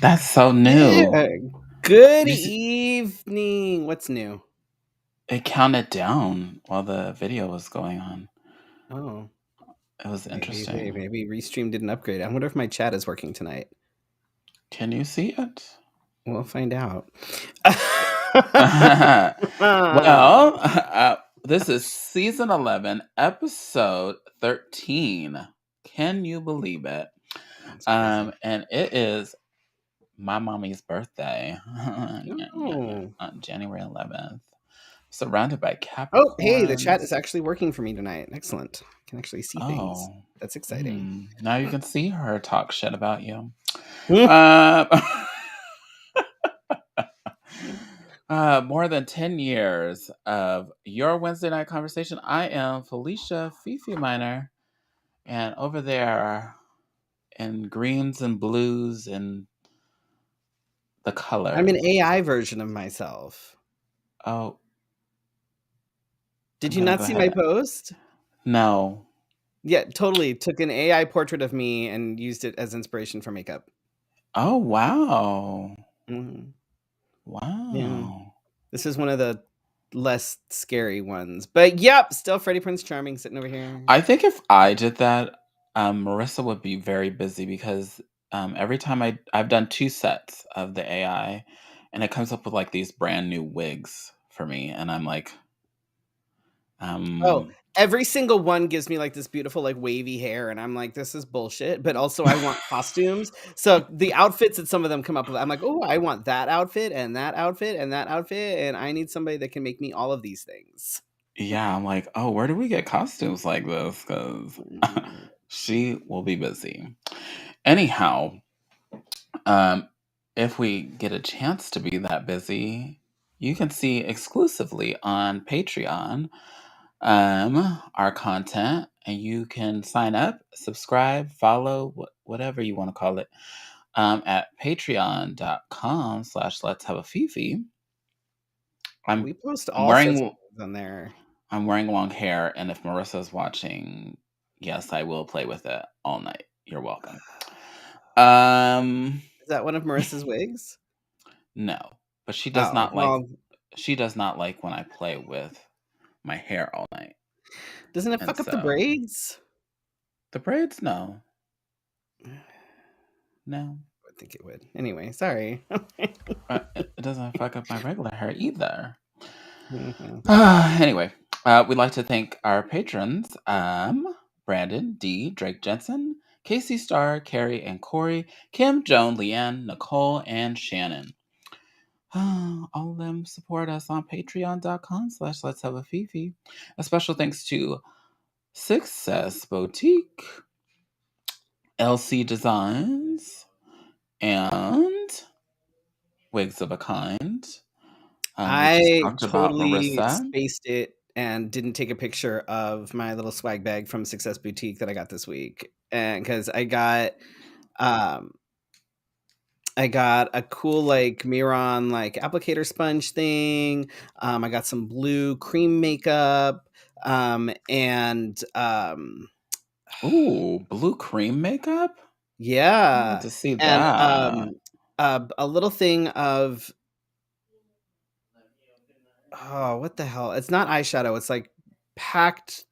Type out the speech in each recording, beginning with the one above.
That's so new. Yeah. Good You see, evening. What's new? it counted down while the video was going on. Oh, It was interesting. maybe Restream did an upgrade. I wonder if my chat is working tonight. Can you see it? We'll find out. Well, this is season 11, episode 13. Can you believe it? That's crazy. And it is my mommy's birthday. Oh. On January 11th. Surrounded by Oh, hey, the chat Capricorns. is actually working for me tonight. Excellent. I can actually see things. Oh. That's exciting. Now you can see her talk shit about you. Uh, more than 10 years of your Wednesday night conversation. I am Felicia Fifi Minor. And over there in greens and blues and the colors. I'm an AI version of myself. Oh. Did you not see my post? No. Yeah, totally. Took an AI portrait of me and used it as inspiration for makeup. Oh, wow. Mm-hmm. Wow. Yeah. This is one of the less scary ones. But yep, still Freddy Prinze Charming sitting over here. I think if I did that, Marissa would be very busy because every time I've done 2 sets of the AI and it comes up with like these brand new wigs for me. And I'm like, Oh, every single one gives me like this beautiful like wavy hair, and I'm like, this is bullshit. But also, I want costumes. So the outfits that some of them come up with, I'm like, oh, I want that outfit and that outfit and that outfit, and I need somebody that can make me all of these things. yeah, I'm like, oh, where do we get costumes like this? Because she will be busy. Anyhow, if we get a chance to be that busy, you can see exclusively on Patreon our content, and you can sign up, subscribe, follow, whatever you want to call it, at patreon.com/let's have a Fefe. We post I'm all sorts of wearing things on there. I'm wearing long hair, and if Marissa's watching, yes, I will play with it all night. You're welcome. Is that one of Marissa's wigs? No, but she does not like. Well, She does not like when I play with my hair all night. doesn't it And fuck up the so braids? the braids, no. No. I think it would. Anyway, sorry. It doesn't fuck up my regular hair either. Mhm. Anyway, we'd like to thank our patrons, Brandon, D, Drake Jensen, Casey Starr, Carrie and Corey, Kim, Joan, Leanne, Nicole, and Shannon. All of them support us on patreon.com/let's have a Fefe. A special thanks to Success Boutique, LC Designs, and Wigs of a Kind. We just I talked about totally Marissa. spaced it and didn't take a picture of my little swag bag from Success Boutique that I got this week. And because I got a cool like Miron like applicator sponge thing. I got some blue cream makeup. And Ooh, blue cream makeup? I need yeah. to see And that. a little thing of what the hell? It's not eyeshadow. It's like packed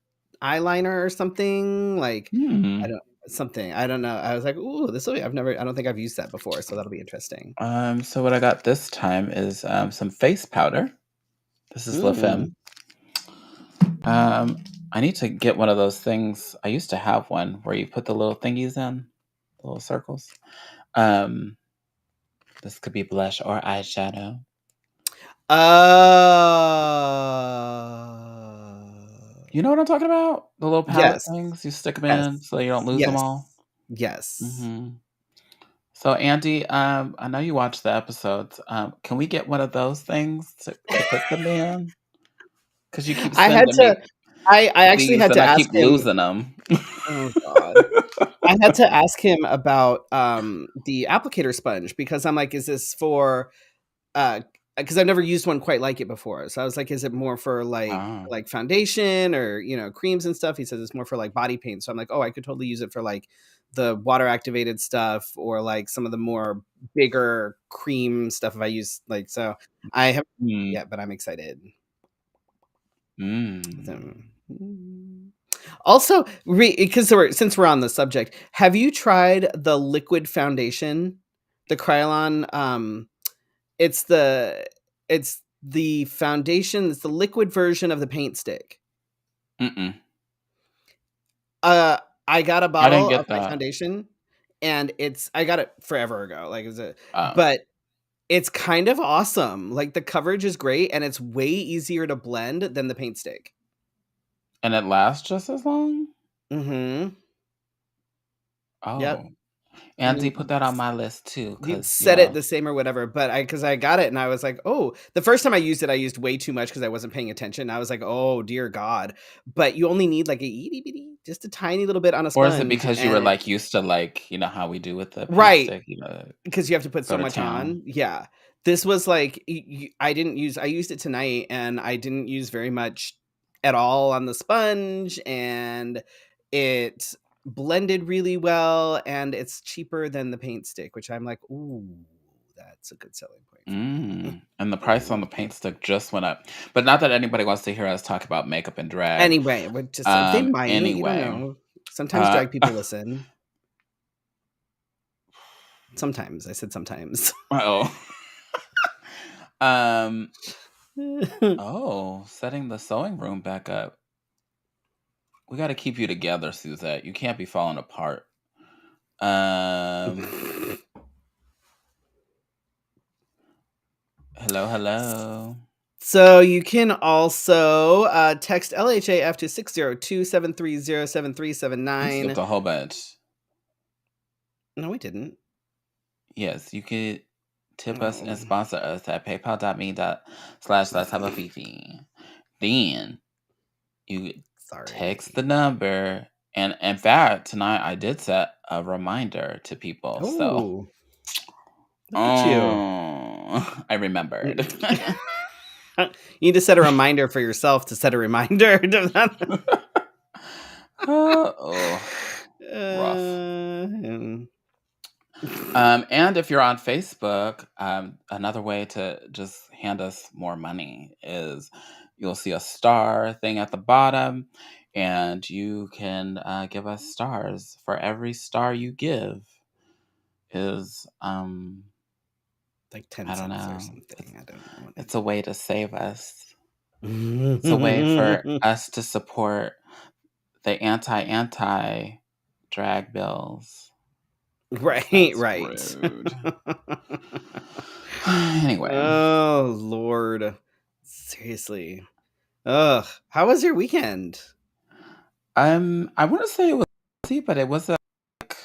eyeliner or something. Like I Hmm. don't something. I don't know. I was like, ooh, this will be. I don't think I've used that before, so that'll be interesting. So what I got this time is some face powder. This is La Femme. I need to get one of those things. I used to have one where you put the little thingies in, the little circles. This could be blush or eyeshadow. You know what I'm talking about? The little palette Yes. things. You stick them in Yes. so you don't lose them Yes. all. Yes. So Andy, I know you watched the episodes. Can we get one of those things to put them in? Because you keep I had sending to me I actually these had and to I ask keep him. losing them. Oh god. I had to ask him about the applicator sponge because I'm like, is this for because I've never used one quite like it before. So I was like, is it more for like foundation or creams and stuff? He says it's more for like body paint. So I'm like, oh, I could totally use it for like the water activated stuff or like some of the more bigger cream stuff if I use like so I haven't Mm. yet, but I'm excited. So, Mm. also, because since we're on the subject, have you tried the liquid foundation, the Kryolan? It's the it's the foundation. It's the liquid version of the paint stick. Mm-mm. Uh, I got a I didn't bottle of get my that. foundation, and I got it forever ago. Oh. But it's kind of awesome. Like the coverage is great, and it's way easier to blend than the paint stick. And it lasts just as long? Mm-hmm. Yep. Oh. And Andy, put that on my list too, you'd because, set it the same or whatever, but because I got it and I was like, oh, the first time I used it, I used way too much because I wasn't paying attention. I was like, oh dear God. But you only need like a itty bitty, just a tiny little bit on a or is it sponge, because you and were, it like, used to, like, how we do with the paint right. stick, Because you have to put go so to much town? on. Yeah. This was like I used it tonight and I didn't use very much at all on the sponge, and it blended really well, and it's cheaper than the paint stick, which I'm like, "Ooh, that's a good selling point for me." And the price on the paint stick just went up. But not that anybody wants to hear us talk about makeup and drag. Anyway, we're just they might, you don't Anyway, know. Sometimes uh, drag people listen. Sometimes. I said sometimes. oh, um, oh, setting the sewing room back up. We got to keep you together, Suzette. You can't be falling apart. Um, hello, hello. So you can also text LHAF to 602-730-7379. You skipped a whole bunch. No, we didn't. Yes, you could tip us and Oh, sponsor us at paypal.me/let's have a fifi. Then you text the sorry. number. And in fact, tonight I did set a reminder to people. So, Oh, look at you. I remembered. You need to set a reminder for yourself to set a reminder. Oh, rough. And- And if you're on Facebook, another way to just hand us more money is you'll see a star thing at the bottom, and you can give us stars. For every star you give is, like 10 I don't cents or know, something. I don't know what it's a way to save us. It's a way for it us to support the anti drag bills. Right, That's right. rude. Anyway. Oh, Lord. Seriously. Ugh. How was your weekend? I want to say it was busy, but it wasn't like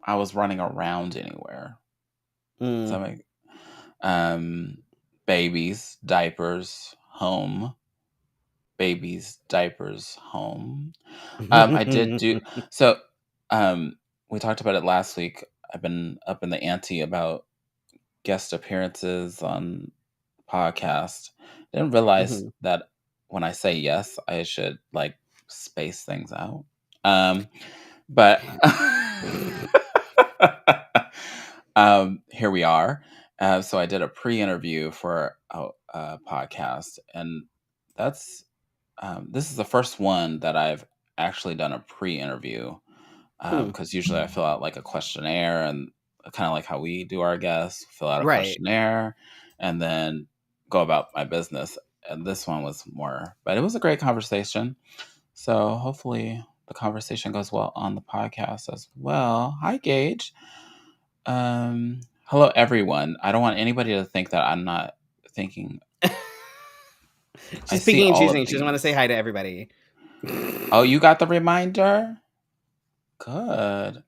I was running around anywhere. So Mm. like, um, babies, diapers, home. Babies, diapers, home. I did do so. Um, we talked about it last week. I've been up in the ante about guest appearances on podcast. Didn't realize Mhm. that when I say yes, I should like space things out. Um, but here we are. So I did a pre-interview for a podcast, and that's this is the first one that I've actually done a pre-interview Hmm. because usually I fill out like a questionnaire and kind of like how we do our guests, fill out a Right. questionnaire and then go about my business. And this one was more, but it was a great conversation. So hopefully the conversation goes well on the podcast as well. Hi, Gage. Hello, everyone. I don't want anybody to think that I'm not thinking. I She's see picking and all choosing. of She doesn't want to say these. hi to everybody. Oh, you got the reminder? Good.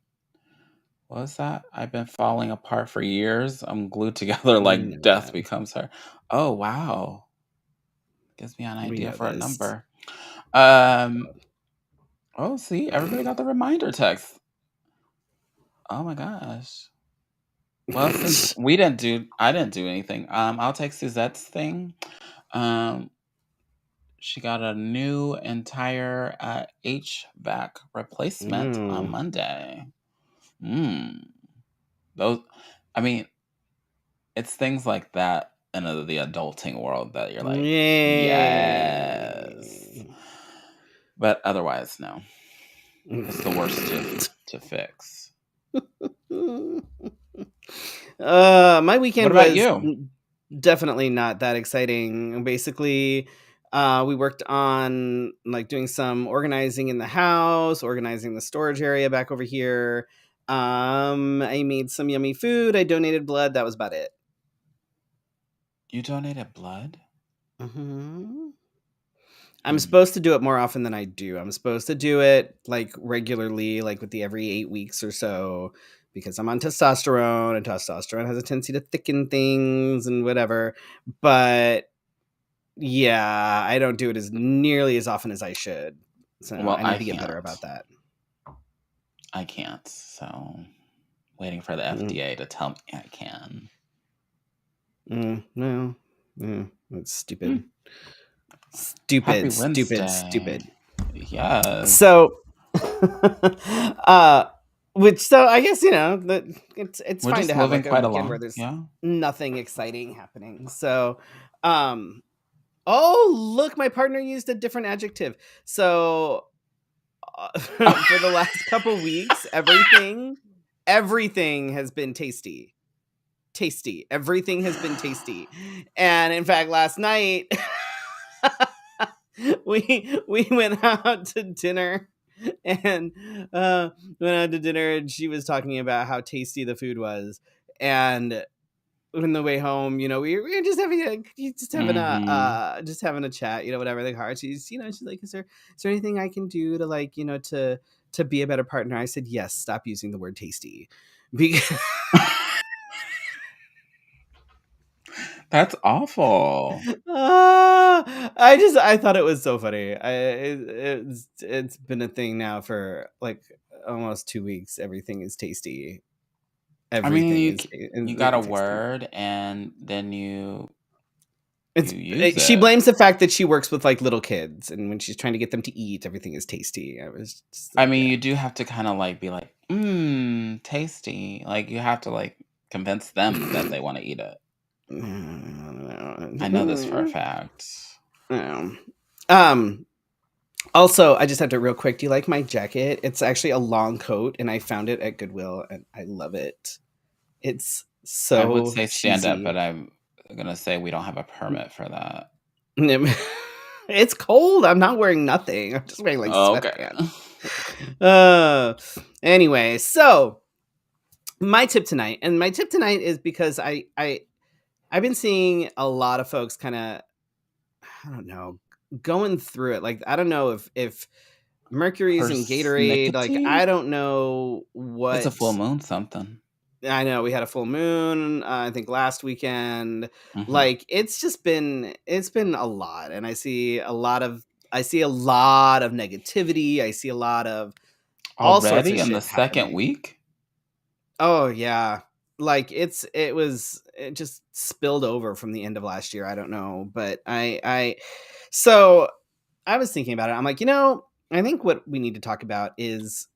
What's that? I've been falling apart for years. I'm glued together We like know death that. becomes her. Oh, wow. Gives me an We idea know for a this. number. Um, oh, see, everybody got the reminder text. Oh my gosh. Well, since I didn't do anything. I'll take Suzette's thing. Um, she got a new entire HVAC replacement on Mm. Monday. Mm. Those, I mean, it's things like that in the adulting world that you're like, yes. Yay. But otherwise, no. It's the worst to fix. My What weekend about was you? definitely not that exciting. Basically, we worked on like doing some organizing in the house, organizing the storage area back over here. I made some yummy food. I donated blood. That was about it. You donated blood? hmm I'm Hmm. supposed to do it more often than I do. I'm supposed to do it like regularly, like with the every 8 weeks or so, because I'm on testosterone, and testosterone has a tendency to thicken things and whatever. But yeah, I don't do it as nearly as often as I should. So Well, I need I to get better can't. about that. I can't. So, waiting for the Mm, FDA to tell me I can. no, that's Hmm. stupid. Happy Stupid, stupid, Wednesday. stupid. Yes. So, uh, which so I guess that it's We're fine to just have living like a quite weekend where along. there's Yeah. nothing exciting happening. So, um, oh look, my partner used a different adjective. So, for the last couple weeks, everything has been tasty. Tasty. Everything has been tasty. And in fact, last night we went out to dinner and went out to dinner and she was talking about how tasty the food was. And on the way home, we were just having Mm-hmm. just having a chat, whatever in the car. She's like, is there anything I can do to like, to be a better partner? I said, yes, stop using the word tasty. Because That's awful. I thought it was so funny. It's been a thing now for like almost 2 weeks. Everything is tasty. I mean, Everything is you got a tasty. word and then you It's use she it. blames the fact that she works with like little kids, and when she's trying to get them to eat, everything is tasty. I was just I like, mean, you do have to kind of like be like, tasty. Like you have to like convince them that they want to eat it. I know this for a yeah. fact. Um. Also, I just have to real quick. Do you like my jacket? It's actually a long coat, and I found it at Goodwill, and I love it. It's I would so say stand up, cheesy. but I'm gonna say we don't have a permit for that. It's cold. I'm not wearing nothing. I'm just wearing like Okay. sweatpants. Uh, anyway, so my tip tonight is because I've been seeing a lot of folks kind of, I don't know, going through it. Like I don't know if Mercury's in Gatorade. Like Persnickety? I don't know It's a what. full moon something. I know we had a full moon. I think last weekend. Hmm. Like it's been a lot, and I see a lot of negativity. I see a lot of all sorts Already of in the shit second happening. week? Oh yeah. Like it just spilled over from the end of last year. I don't know, but so I was thinking about it. I'm like, I think what we need to talk about is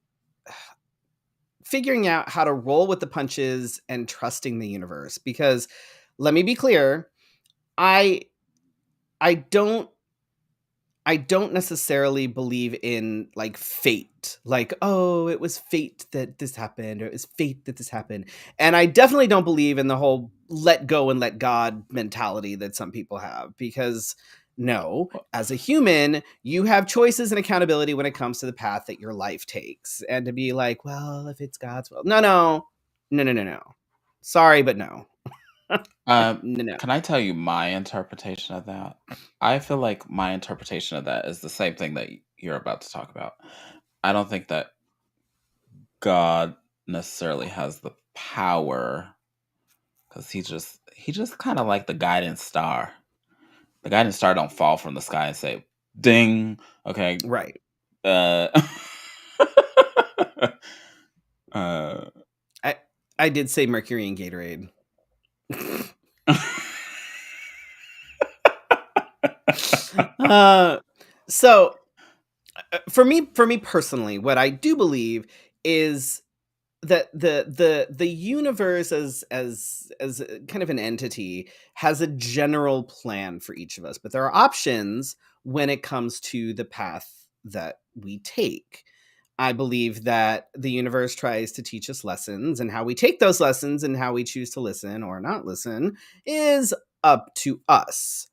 figuring out how to roll with the punches and trusting the universe, because let me be clear, I I don't I don't necessarily believe in like fate. Like, oh, it was fate that this happened, or it was fate that this happened. And I definitely don't believe in the whole let go and let God mentality that some people have, because no, as a human, you have choices and accountability when it comes to the path that your life takes. And to be like, well, if it's God's will. No, no. No, no, no, no. Sorry, but no. Um, No, no. can I tell you my interpretation of that? I feel like my interpretation of that is the same thing that you're about to talk about. I don't think that God necessarily has the power because he just kind of like the guiding star. The guiding star don't fall from the sky and say, "Ding." Okay. Right. Uh, uh, I I did say Mercury and Gatorade. uh, so for me personally, what I do believe is that the universe as kind of an entity has a general plan for each of us, but there are options when it comes to the path that we take. I believe that the universe tries to teach us lessons, and how we take those lessons and how we choose to listen or not listen is up to us.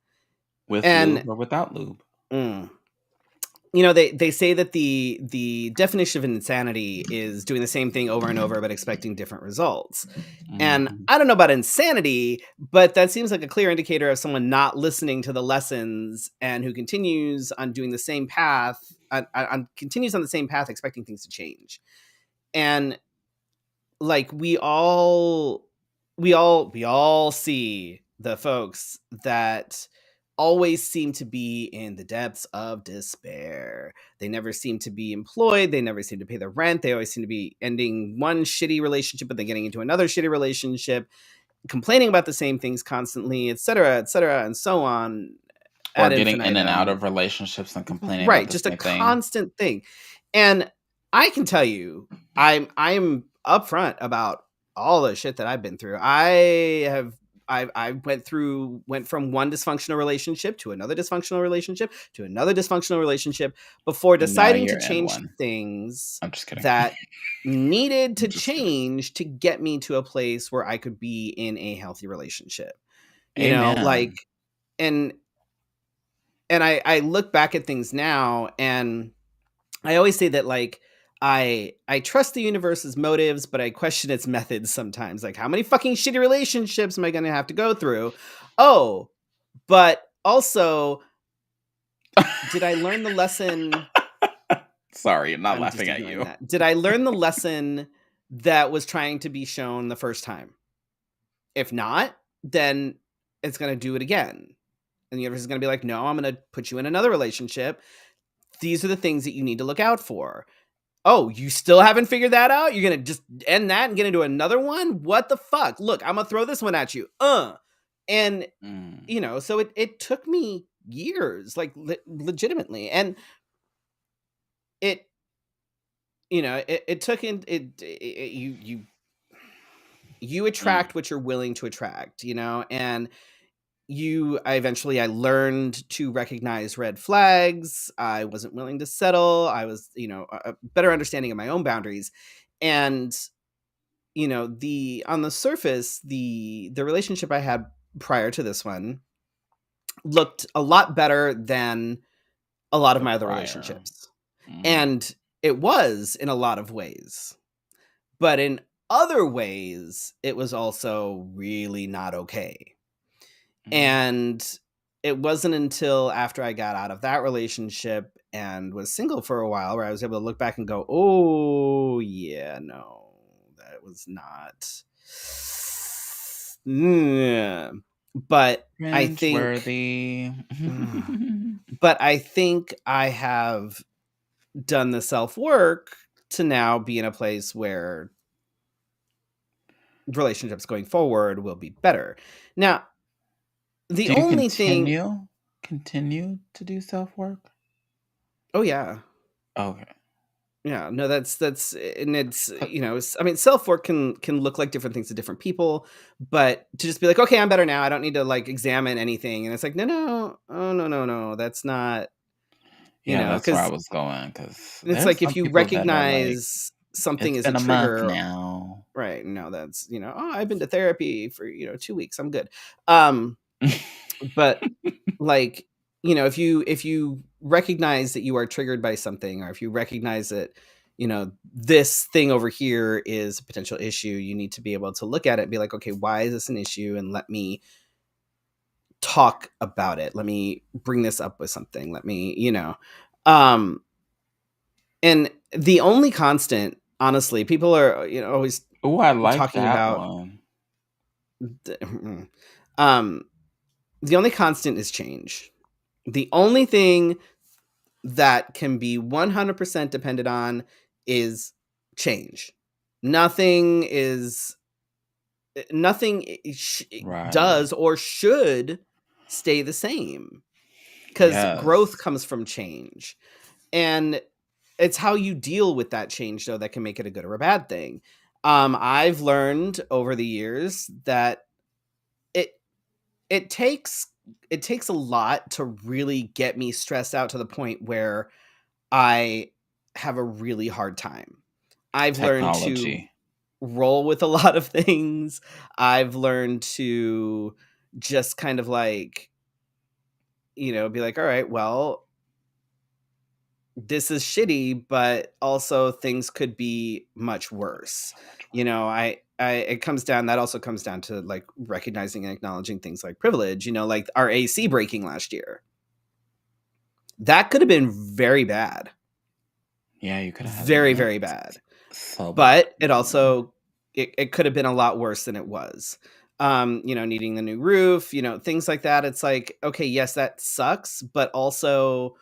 With And lube or without lube. mm, they say that the definition of insanity is doing the same thing over and over but expecting different results. And Mhm. I don't know about insanity, but that seems like a clear indicator of someone not listening to the lessons and who continues on doing the same path, continues on the same path, expecting things to change. And like we all see the folks that always seem to be in the depths of despair. They never seem to be employed, they never seem to pay their rent, they always seem to be ending one shitty relationship but then getting into another shitty relationship, complaining about the same things constantly, etc., and so on Or ad getting in and out infinitum. of relationships and complaining about Right, the just a same thing. constant thing. And I can tell you, I'm upfront about all the shit that I've been through. I went from one dysfunctional relationship to another dysfunctional relationship to another dysfunctional relationship before And now deciding to you're in change one. things I'm just kidding. that needed I'm to just kidding. change to get me to a place where I could be in a healthy relationship. Amen. Like, and I look back at things now, and I always say that, like, I trust the universe's motives, but I question its methods sometimes. Like, how many fucking shitty relationships am I going to have to go through? Oh, but also, did I learn the lesson? Sorry, I'm not I'm just laughing at ignoring you. that. Did I learn the lesson that was trying to be shown the first time? If not, then it's going to do it again. And the universe is going to be like, no, I'm going to put you in another relationship. These are the things that you need to look out for. Oh, you still haven't figured that out? You're gonna just end that and get into another one? What the fuck? Look, I'm gonna throw this one at you. And Mm. so it took me years, like legitimately, and it it took in you Mm. attract what you're willing to attract, and I learned to recognize red flags. I wasn't willing to settle. I was, a better understanding of my own boundaries. And the on the surface, the relationship I had prior to this one looked a lot better than a lot of The my other prior. relationships. Mm. And it was in a lot of ways. But in other ways, it was also really not okay. Mm. And it wasn't until after I got out of that relationship and was single for a while where I was able to look back and go, "Oh, yeah, no, that was not." Mm. But I Cringe think, worthy. mm, but I think I have done the self work to now be in a place where relationships going forward will be better. Now, the Do you only thing, continue to do self-work? oh yeah, Okay. yeah, no, that's and it's, Co I mean, self-work can look like different things to different people, but to just be like, "Okay, I'm better now. I don't need to, like, examine anything." And it's like, "No, no. Oh, no, no, no. That's not," Yeah, that's where I because was going. Because it's there's like if some you people that are like, recognize something "It's as a been a month trigger, now." right? No, that's, "Oh, I've been to therapy for, 2 weeks. I'm good." Um, but like, if you recognize that you are triggered by something, or if you recognize that, this thing over here is a potential issue, you need to be able to look at it and be like, okay, why is this an issue, and let me talk about it, let me bring this up with something, let me, um and the only constant, honestly, people are, always Ooh, I like talking that about one. um the only constant is change. The only thing that can be 100% depended on is change. Nothing is nothing Right. does or should stay the same. 'cause growth Yes. comes from change, and it's how you deal with that change, though, that can make it a good or a bad thing. I've learned over the years that it it takes it takes a lot to really get me stressed out to the point where I have a really hard time. I've learned to Technology. roll with a lot of things. I've learned to just kind of like, be like, all right, well, this is shitty, but also things could be much worse. So much It comes down, that also comes down to like recognizing and acknowledging things like privilege, like our AC breaking last year. That could have been very bad, Yeah, you could have had very, lit very bad. so bad. But it also it could have been a lot worse than it was. Needing the new roof, things like that. It's like, okay, yes, that sucks, but also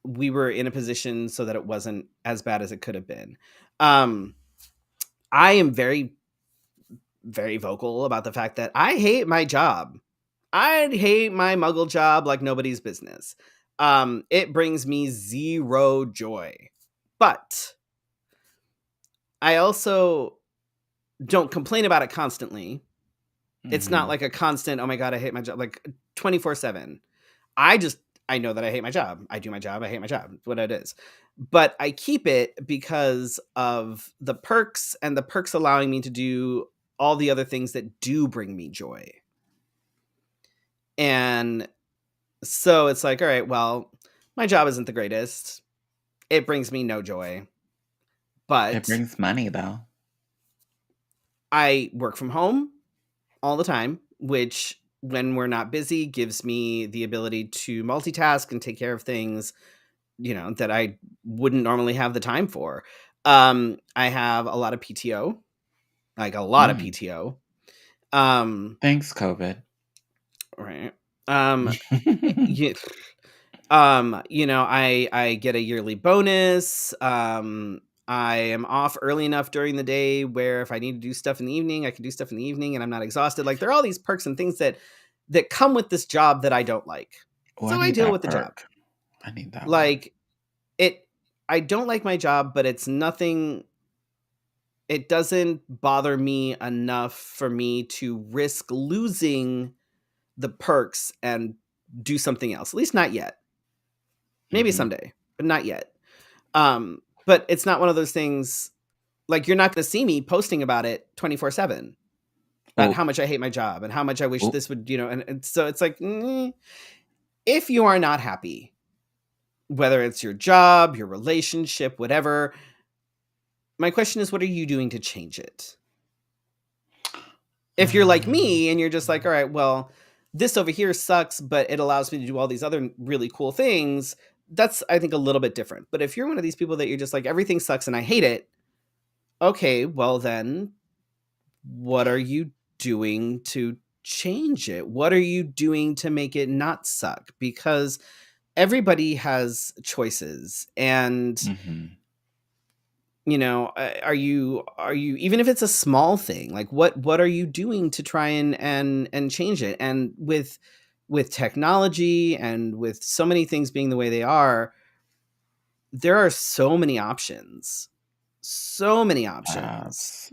we were in a position so that it wasn't as bad as it could have been. Um, I am very, very vocal about the fact that I hate my job. I hate my muggle job like nobody's business. It brings me zero joy. But I also don't complain about it constantly. It's not Mhm. like a constant, oh my God, I hate my job, like 24/7. I just I know that I hate my job. I do my job. I hate my job. It's what it is. But I keep it because of the perks and the perks allowing me to do all the other things that do bring me joy. And so it's like, all right, well, my job isn't the greatest. It brings me no joy, It but brings money, though. I work from home all the time, which when we're not busy gives me the ability to multitask and take care of things that I wouldn't normally have the time for. I have a lot of PTO, like a lot of Mm. PTO. Um, Thanks, COVID. right. Um, you, I get a yearly bonus. I am off early enough during the day where if I need to do stuff in the evening, I can do stuff in the evening and I'm not exhausted. Like there are all these perks and things that come with this job that I don't like. Oh, I So I need deal that with the job. perk. I need that one. Like it I don't like my job, but it doesn't bother me enough for me to risk losing the perks and do something else. At least not yet. Maybe Mhm. someday, but not yet. But it's not one of those things like you're not going to see me posting about it 24/7 about Oh, how much I hate my job and how much I wish oh. this would, and so it's like if you are not happy, whether it's your job, your relationship, whatever, my question is what are you doing to change it? If you're like Um, me and you're just like, all right, well, this over here sucks, but it allows me to do all these other really cool things, that's, I think, a little bit different. But if you're one of these people that you're just like, everything sucks and I hate it, okay, well, then what are you doing to change it? What are you doing to make it not suck? Because everybody has choices. And mhm. are you even if it's a small thing, like what are you doing to try and change it? And with technology and with so many things being the way they are, there are so many options, so many options.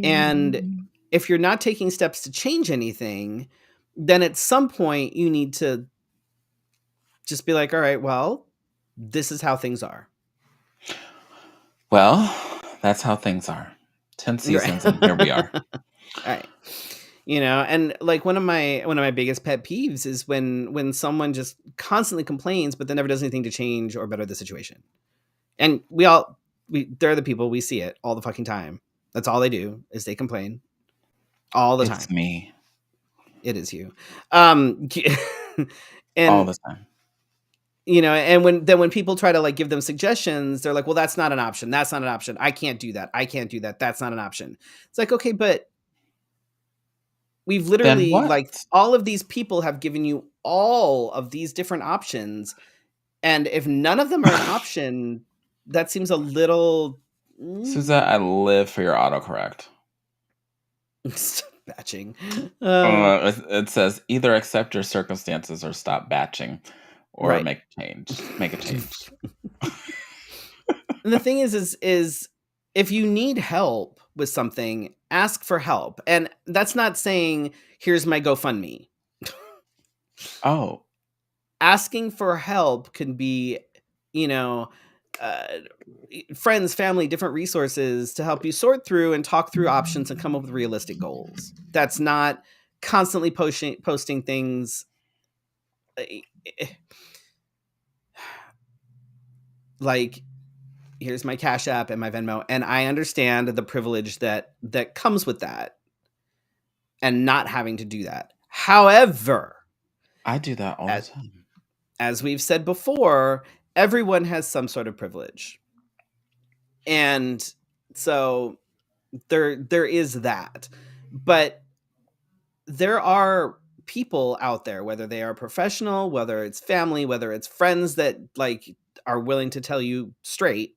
And Absolutely. if you're not taking steps to change anything, then at some point you need to just be like, all right, well, this is how things are. Well, that's how things are. 10 Right. seasons, and here we are. Right. And like one of my biggest pet peeves is when someone just constantly complains but then never does anything to change or better the situation. And they're the people, we see it all the fucking time. That's all they do is they complain all the It's time. me It is you. Um all and the time. and when people try to like give them suggestions, they're like, well, that's not an option. That's not an option. I can't do that. I can't do that. That's not an option. It's like, okay, but we've Then literally what? like all of these people have given you all of these different options. And if none of them are an option, that seems a little Suzette, I live for your autocorrect. Batching. Uh, It says either accept your circumstances or stop batching, or right. make change. Make a change. And the thing is if you need help with something, ask for help. And that's not saying here's my GoFundMe. Oh, Asking for help can be, you know, uh, friends, family, different resources to help you sort through and talk through options and come up with realistic goals. That's not constantly posting things like here's my Cash App and my Venmo, and I understand the privilege that comes with that and not having to do that. However, I do that all the as, time. as we've said before, everyone has some sort of privilege. And so there is that. But there are people out there, whether they are professional, whether it's family, whether it's friends that like are willing to tell you straight,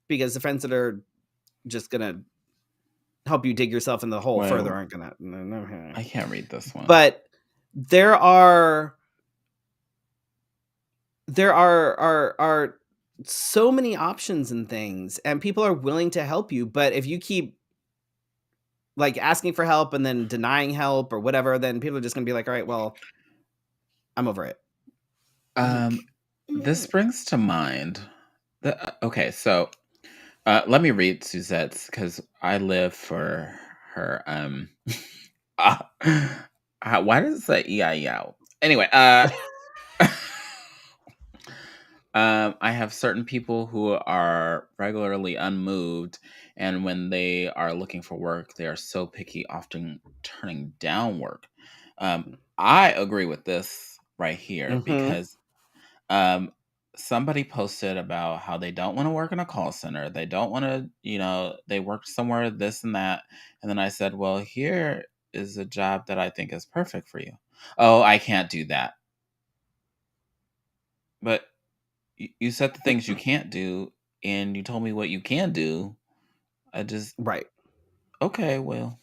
because the friends that are just gonna help you dig yourself in the hole further Well, aren't gonna. I can't read this one. But there are so many options and things, and people are willing to help you. But if you keep like asking for help and then denying help or whatever, then people are just gonna be like, all right, well, I'm over it. Um, this brings to mind okay, so let me read Suzette's because I live for her. Uh, why does it say EIEO? Anyway, I have certain people who are regularly unmoved, and when they are looking for work, they are so picky, often turning down work. I agree with this right here Mm-hmm. because somebody posted about how they don't want to work in a call center. They don't want to, they worked somewhere, this and that. And then I said, well, here is a job that I think is perfect for you. Oh, I can't do that. But you said the things you can't do, and you told me what you can do. I just, Right. okay, well,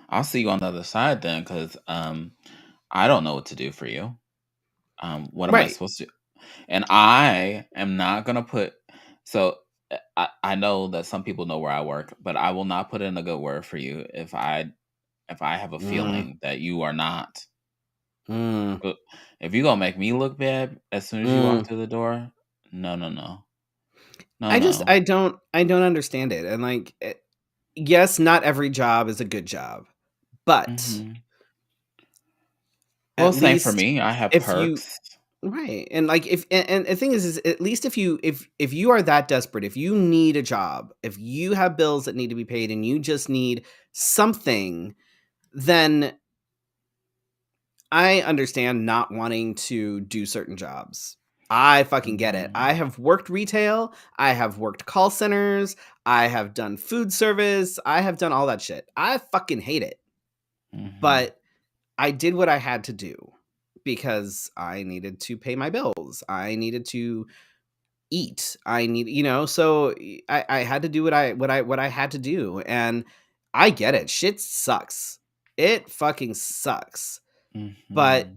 I'll see you on the other side then, because I don't know what to do for you. What am I Right. supposed to? And I am not gonna put. So I know that some people know where I work, but I will not put in a good word for you if I have a Mm, feeling that you are not. mm, But if you gonna make me look bad as soon as you walk mm. through the door, no, no, no, no, I just no. I don't understand it. And like yes, not every job is a good job, but Hmm. Well, at same for least me. I have if you perks. right. And like if and the thing is at least if you are that desperate, if you need a job, if you have bills that need to be paid and you just need something, then I understand not wanting to do certain jobs. I fucking get it. I Hmm. have worked retail, I have worked call centers, I have done food service, I have done all that shit. I fucking hate it. Hmm. But I did what I had to do because I needed to pay my bills. I needed to eat. I need, so I had to do what I had to do. And I get it. Shit sucks. It fucking sucks. But Hmm.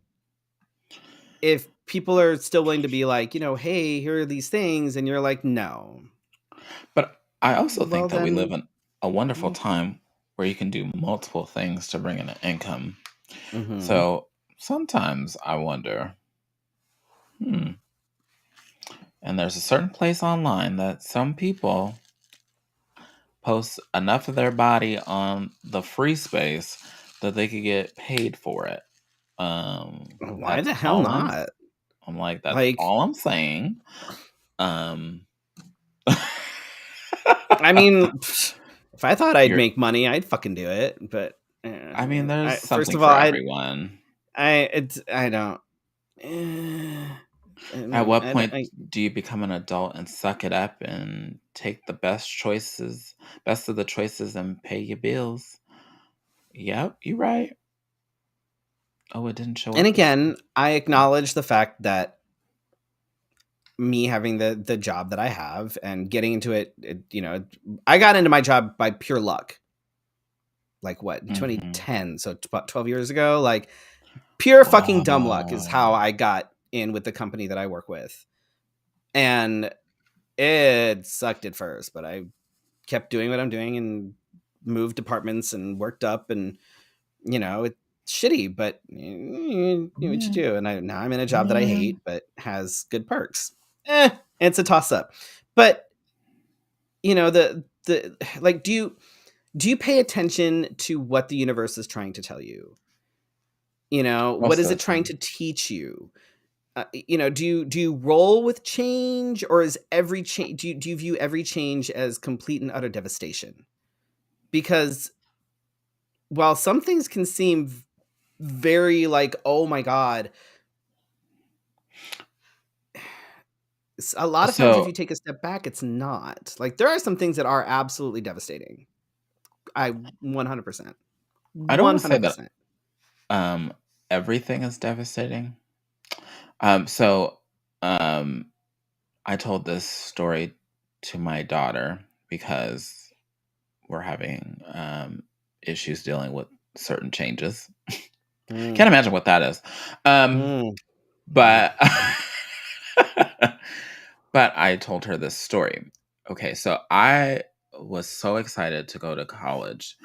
if people are still willing to be like, hey, here are these things, and you're like, no, But I also well think that we live then, in a wonderful time where you can do multiple things to bring in an income. mm-hmm. So sometimes I wonder, hmm, and there's a certain place online that some people post enough of their body on the free space that they could get paid for it. Why That's the hell all not? I'm like, that's Like, all I'm saying. Um, I mean, if I thought I'd you're, make money, I'd fucking do it. But I mean, there's first something of all, for everyone. I don't. eh, At no, what I don't. point do you become an adult and suck it up and take the best of the choices and pay your bills? Yep, you're right. Oh, it didn't show And up this again, time. I acknowledge the fact that me having the job that I have and getting into it, I got into my job by pure luck. like what, Mhm. 2010, so about 12 years ago. Like pure fucking dumb luck is how Oh. I got in with the company that I work with. And it sucked at first, but I kept doing what I'm doing and moved departments and worked up, and it's shitty, but you do what you Yeah. do. And now I'm in a job that I Yeah. hate, but has good perks. It's a toss up. But the like, do you pay attention to what the universe is trying to tell you? What Most is of it the trying time. to teach you? Do you roll with change, or is every change do you view every change as complete and utter devastation? Because while some things can seem very like, oh my god, a lot of times if So, you take a step back, it's not. Like there are some things that are absolutely devastating. I 100%. I don't wanna say that, 100%. um, everything is devastating. So, um, I told this story to my daughter because we're having, issues dealing with certain changes. Mm, Can't imagine what that is. Um, mm, mm. but but I told her this story. Okay, so I was so excited to go to college.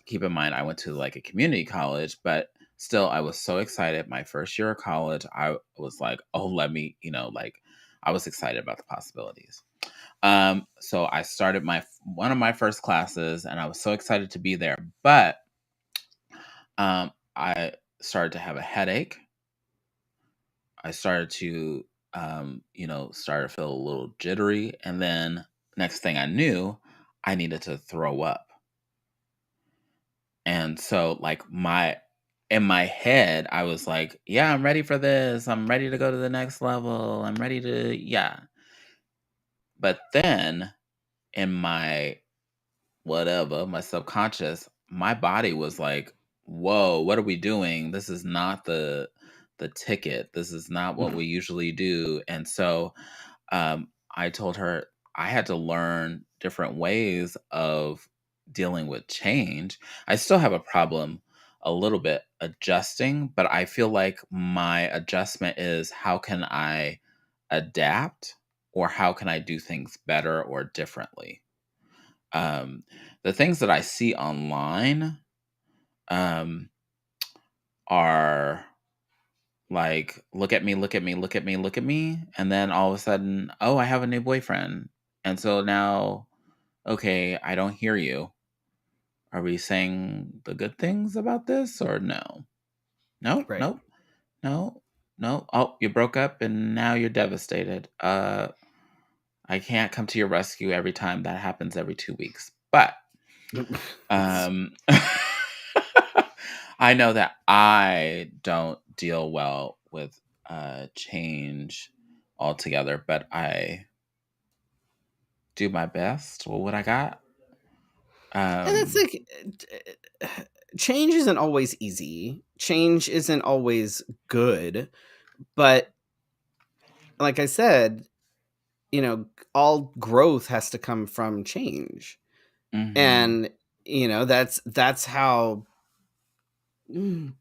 Keep in mind, I went to like a community college, but still, I was so excited. My first year of college, I was like, oh, let me, like, I was excited about the possibilities. So I started my one of my first classes, and I was so excited to be there. But I started to have a headache. I started to, started to feel a little jittery, and then next thing I knew, I needed to throw up. And so, like, in my head, I was like, "Yeah, I'm ready for this. I'm ready to go to the next level. I'm ready to, yeah." But then in my whatever, my subconscious, my body was like, "Whoa, what are we doing? This is not the ticket. This is not what we usually do." And so I told her I had to learn different ways of dealing with change. I still have a problem a little bit adjusting, but I feel like my adjustment is how can I adapt or how can I do things better or differently? Um, the things that I see online um, are like, look at me, look at me, look at me, look at me. And then all of a sudden, oh, I have a new boyfriend. And so now, okay, I don't hear you. Are we saying the good things about this or no? No, Right. no, no, no. Oh, you broke up and now you're devastated. I can't come to your rescue every time that happens every 2 weeks. But Um, I know that I don't deal well with change altogether, but I do my best with what I got. And it's Um, like, change isn't always easy. Change isn't always good. But like I said, all growth has to come from change. mhm. And that's how, mm,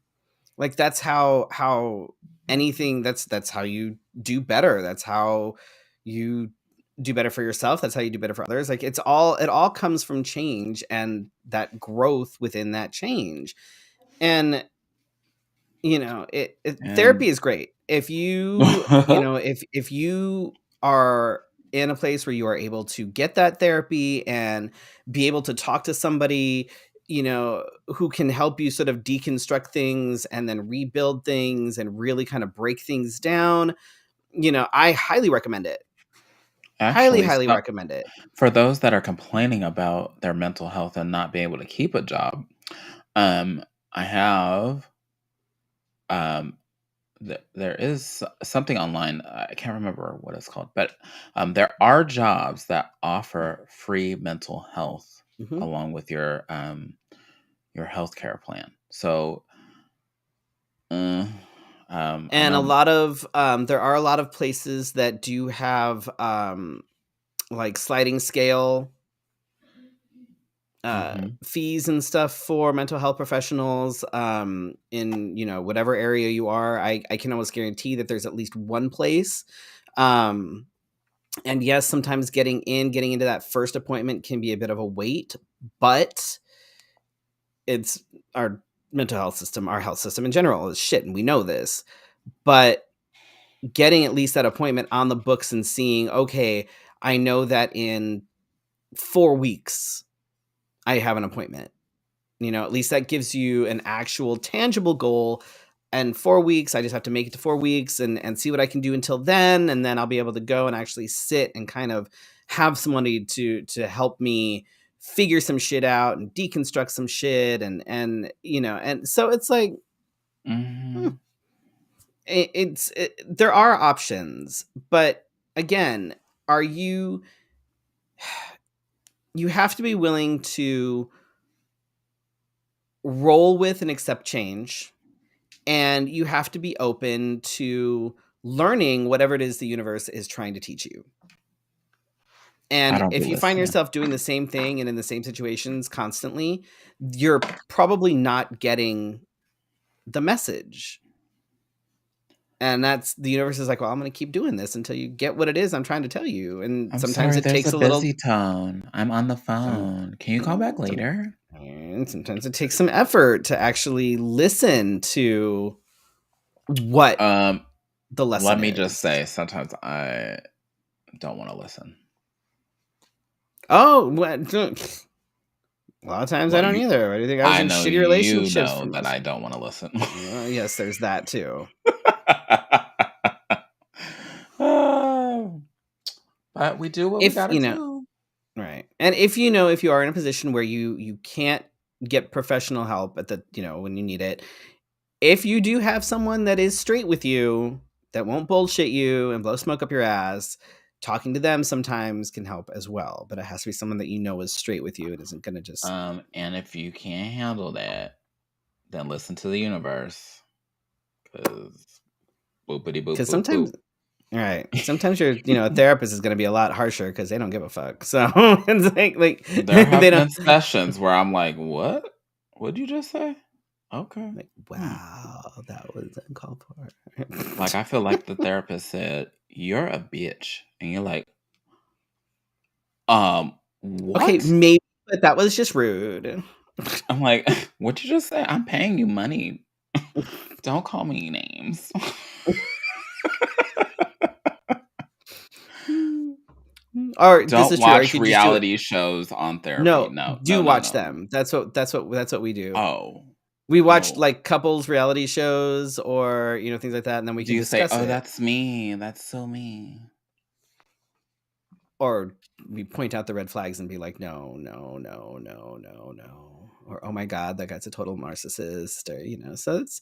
like that's how anything, that's how you do better. That's how you do better for yourself. That's how you do better for others. Like it all comes from change and that growth within that change. And And therapy is great. If you are in a place where you are able to get that therapy and be able to talk to somebody, who can help you sort of deconstruct things and then rebuild things and really kind of break things down, I highly recommend it. Highly, actually, highly so recommend it. for those that are complaining about their mental health and not being able to keep a job, um, I have um, there is something online. I can't remember what it's called, but there are jobs that offer free mental health Mhm. along with your healthcare plan. So, uh, I And know. there are a lot of places that do have like sliding scale fees and stuff for mental health professionals in whatever area you are. I can almost guarantee that there's at least one place. um and yes, sometimes getting into that first appointment can be a bit of a wait, but it's our mental health system, our health system in general is shit, and we know this. But getting at least that appointment on the books and seeing, okay, I know that in 4 weeks I have an appointment. At least that gives you an actual tangible goal. And 4 weeks, I just have to make it to 4 weeks and see what I can do until then. And then I'll be able to go and actually sit and kind of have somebody to help me figure some shit out and deconstruct some shit. And so it's like, hmm, Mm-hmm. there are options, but again, are you have to be willing to roll with and accept change, and you have to be open to learning whatever it is the universe is trying to teach you. I And don't be if you find listening. yourself doing the same thing and in the same situations constantly, you're probably not getting the message. And that's the universe is like, well, I'm going to keep doing this until you get what it is I'm trying to tell you. And I'm sometimes sorry, it there's takes a a little busy tone. I'm on the some phone. Can you call back some later? and sometimes it takes some effort to actually listen to what Um, the Let lesson me just is. say, sometimes I don't want to listen. Oh, what? A lot of times I Well, don't either. Why do you think I was I in know shitty you relationships know for that most? I don't want to listen. Yes, there's that too. Oh, but we do what we If gotta do. right, and if if you are in a position where you can't get professional help at the when you need it, if you do have someone that is straight with you, that won't bullshit you and blow smoke up your ass, talking to them sometimes can help as well. But it has to be someone that is straight with you and isn't gonna just And if you can't handle that, then listen to the universe. Cause boopity boop because boop sometimes boop. right. Sometimes a therapist is going to be a lot harsher because they don't give a fuck. So it's like There they have don't been sessions where I'm like, "What? What'd you just say?" Okay. like. Hmm. Wow, that was uncalled for. Like I feel like the therapist said, "You're a bitch," and you're like, Okay, what?" maybe, but that was just rude. I'm like, "What'd you just say? I'm paying you money. Don't call me names." Or this Don't is true. Or you watch could just do it. reality shows on therapy. No, No, no, do no, watch no, no. them. That's what we do. Oh, We watch oh. like couples reality shows or things like that, and then we Do can you say, discuss "Oh, it. that's me. That's so me." Or we point out the red flags and be like, no, no, no, no, no, no. Or, oh my God, that guy's a total narcissist. Or, so it's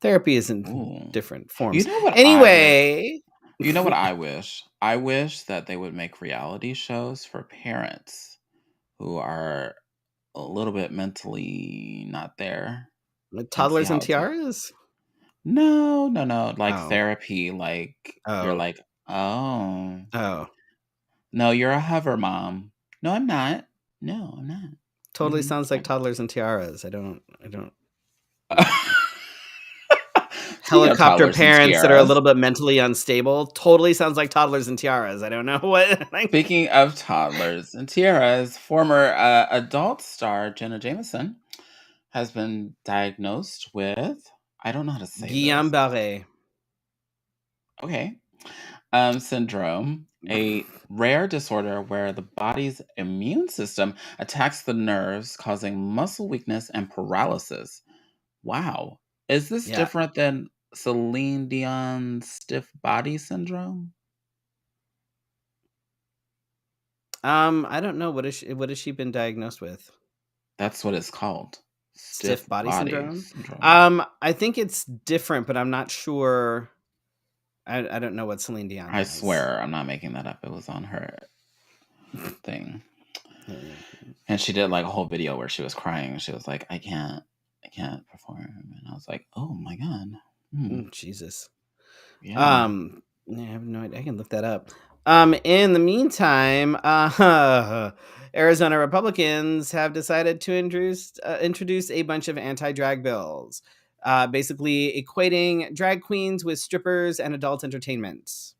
therapy is in Ooh. different You forms. know what I wish? Anyway, You know what I wish? I wish that they would make reality shows for parents who are a little bit mentally not there like and see toddlers and how it's like, tiaras. no, no, no, like Oh, therapy, like you're oh, like, oh, oh. no, you're a hover mom. No, I'm not. No, I'm not. Totally sounds like Like, toddlers and tiaras. I don't. speaking of Helicopter toddlers and parents that are a tiaras, little bit mentally unstable. Totally sounds like toddlers and tiaras. I don't know what. speaking of toddlers and tiaras, former adult star Jenna Jameson has been diagnosed with, I don't know how to say Guillain this. Barré. Okay. Syndrome, a rare disorder where the body's immune system attacks the nerves, causing muscle weakness and paralysis. Wow. Is this Yeah. different than Celine Dion's stiff body syndrome? I don't know what has she been diagnosed with? That's what it's called. Stiff Stiff body body syndrome? syndrome. I think it's different, but I'm not sure. I don't know what Celine Dion I has. swear I'm not making that up. It was on her thing. Mm, And she did like a whole video where she was crying. She was like, I can't perform. And I was like, oh my God. Hmm. Jesus. Yeah. Yeah, I have no idea. I can look that up. In the meantime, Arizona Republicans have decided to introduce a bunch of anti-drag bills, basically equating drag queens with strippers and adult entertainment.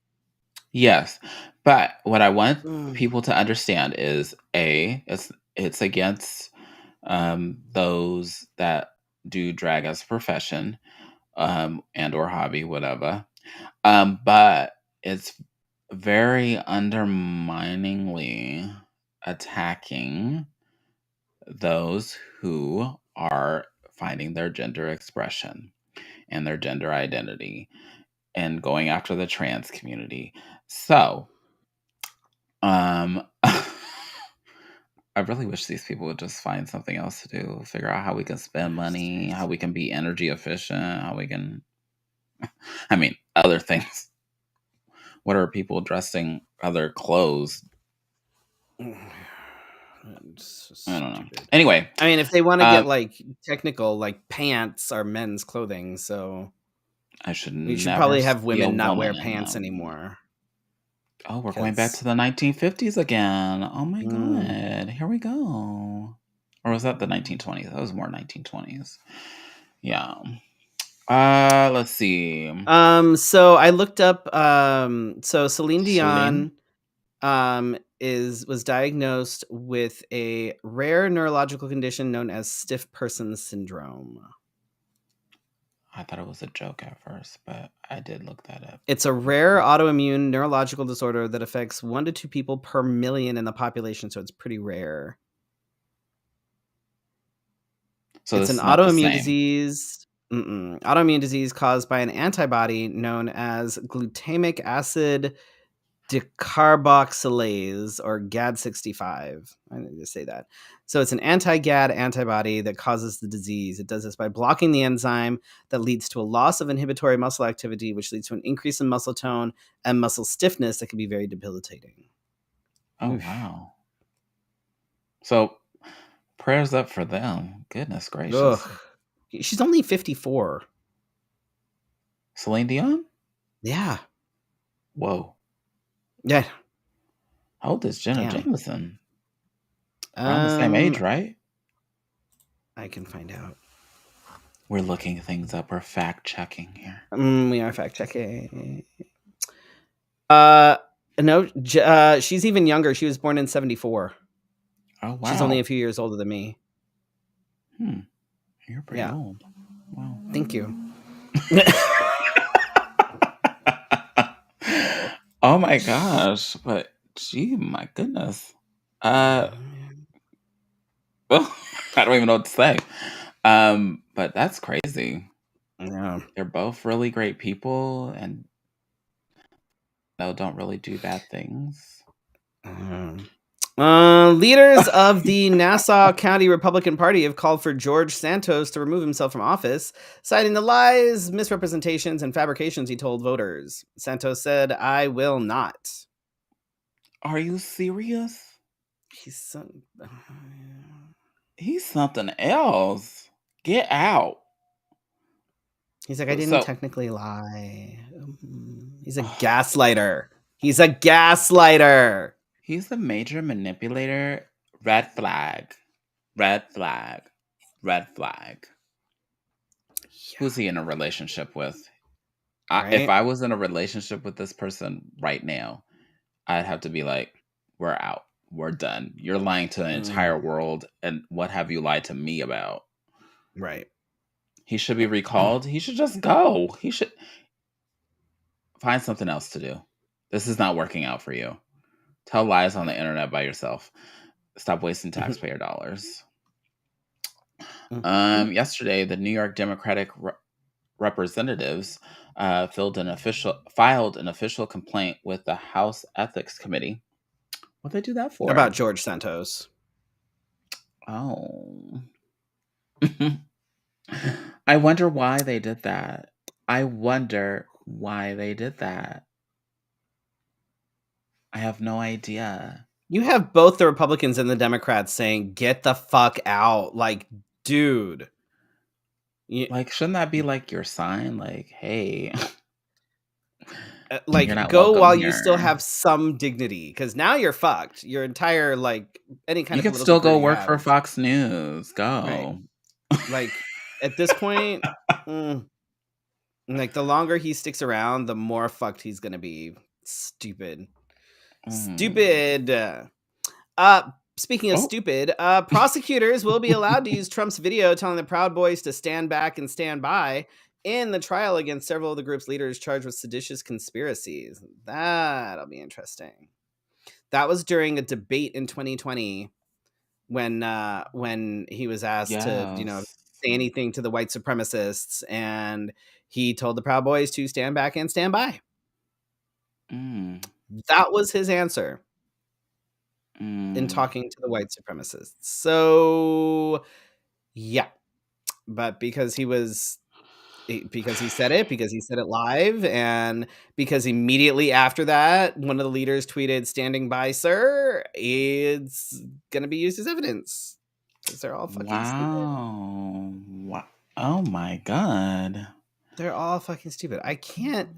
Yes, but what I want Mm. people to understand is it's against those that do drag as a profession and or hobby, whatever. But it's very underminingly attacking those who are finding their gender expression and their gender identity and going after the trans community. So, I really wish these people would just find something else to do, figure out how we can spend money, how we can be energy efficient, how we can, I mean, other things. What are people dressing other clothes? It's so I don't know. stupid. Anyway, I mean, if they want to get um, like technical, like pants are men's clothing, so I should we should never probably have see a women not wear woman in pants them. anymore. Oh, we're going back to Because the 1950s again. Oh my god. Here we go. Or was that the 1920s? That was more 1920s. Yeah. Let's see. so I looked up so Celine Celine? Dion is was diagnosed with a rare neurological condition known as stiff person syndrome. I thought it was a joke at first, but I did look that up. It's a rare autoimmune neurological disorder that affects 1 to 2 people per million in the population, so it's pretty rare. So It's this an is not the autoimmune same. disease. Autoimmune disease caused by an antibody known as glutamic acid decarboxylase, or GAD65. I need to say that. So it's an anti-GAD antibody that causes the disease. It does this by blocking the enzyme that leads to a loss of inhibitory muscle activity, which leads to an increase in muscle tone and muscle stiffness that can be very debilitating. Oh Oof. wow. So prayers up for them. Goodness Ugh. gracious. She's only 54. Celine Dion? Yeah. Whoa. Yeah. How old is Jenna Damn. Jameson? Around the same age, right? I can find out. We're looking things up. We're fact checking here. We are fact checking. Uh, no, she's even younger. She was born in 74. Oh She's only a wow. few years older than me. Hmm. You're pretty Yeah. old. Wow. Thank you. Oh my gosh. But gee, my goodness. Uh well, I don't even know what to say. But that's crazy. Yeah. They're both really great people and no, don't really do bad things. Leaders of the Nassau County Republican Party have called for George Santos to remove himself from office, citing the lies, misrepresentations, and fabrications he told voters. Santos said, "I will not." Are you serious? He's so. He's something else. Get out. He's like, "I didn't So technically lie." He's a gaslighter. He's a gaslighter. he's the major manipulator. Red flag. Red flag. Red flag. Who's he in a relationship with? If Right? I was in a relationship with this person right now, I'd have to be like, we're out. We're done. You're lying to the entire Mm, world. And what have you lied to me about? right. He should be recalled. He should just go. He should find something else to do. This is not working out for you. Tell lies on the internet by yourself. Stop wasting taxpayer dollars. Yesterday, the New York Democratic representatives filed an official complaint with the House Ethics Committee. What they do that About for? George Santos. Oh, I wonder why they did that. I wonder why they did that. I have no idea. You have both the Republicans and the Democrats saying, "Get the fuck out." Like, dude. You, Like, shouldn't that be like your sign? Like, hey, You're Like, not go welcome while you still here. have some dignity, because now you're fucked. Your entire, like, any kind You of could political still career go you work have for is Fox News. right. Go. Like, at this point, mm, like, the longer he sticks around, the more fucked he's gonna be. Stupid. Mm. Stupid. Speaking of Oh, stupid, prosecutors will be allowed to use Trump's video telling the Proud Boys to stand back and stand by in the trial against several of the group's leaders charged with seditious conspiracies. That'll be interesting. That was during a debate in 2020 when he was asked to, yes. say anything to the white supremacists, and he told the Proud Boys to stand back and stand by. Mm. That was his answer in Mm. talking to the white supremacists. So, yeah, but because he said it live, and because immediately after that, one of the leaders tweeted, "Standing by, sir," it's gonna be used as evidence because they're all fucking stupid. Wow. Oh my God. They're all fucking stupid. I can't.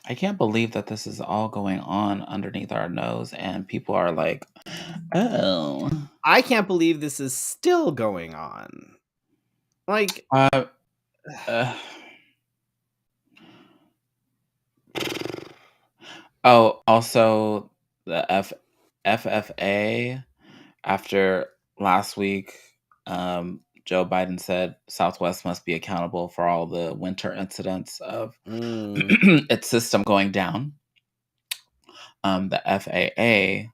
I can't believe that this is all going on underneath our nose and people are like, oh. I can't believe this is still going on. Like, Uh, uh, oh, also the FFA after last week, Joe Biden said Southwest must be accountable for all the winter incidents of mm, its system going down. The FAA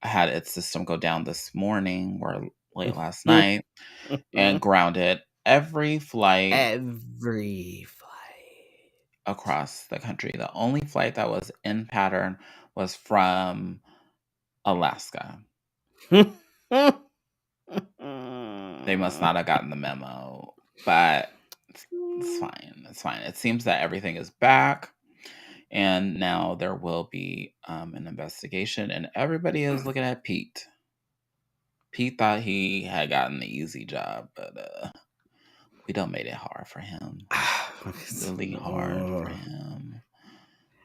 had its system go down this morning or late last night and grounded every flight every flight. across the country. The only flight that was in pattern was from Alaska. They must not have gotten the memo, but it's fine. It's fine. It seems that everything is back, and now there will be an investigation, and everybody is looking at Pete. Pete thought he had gotten the easy job, but we done made it hard for him. Really hard for him.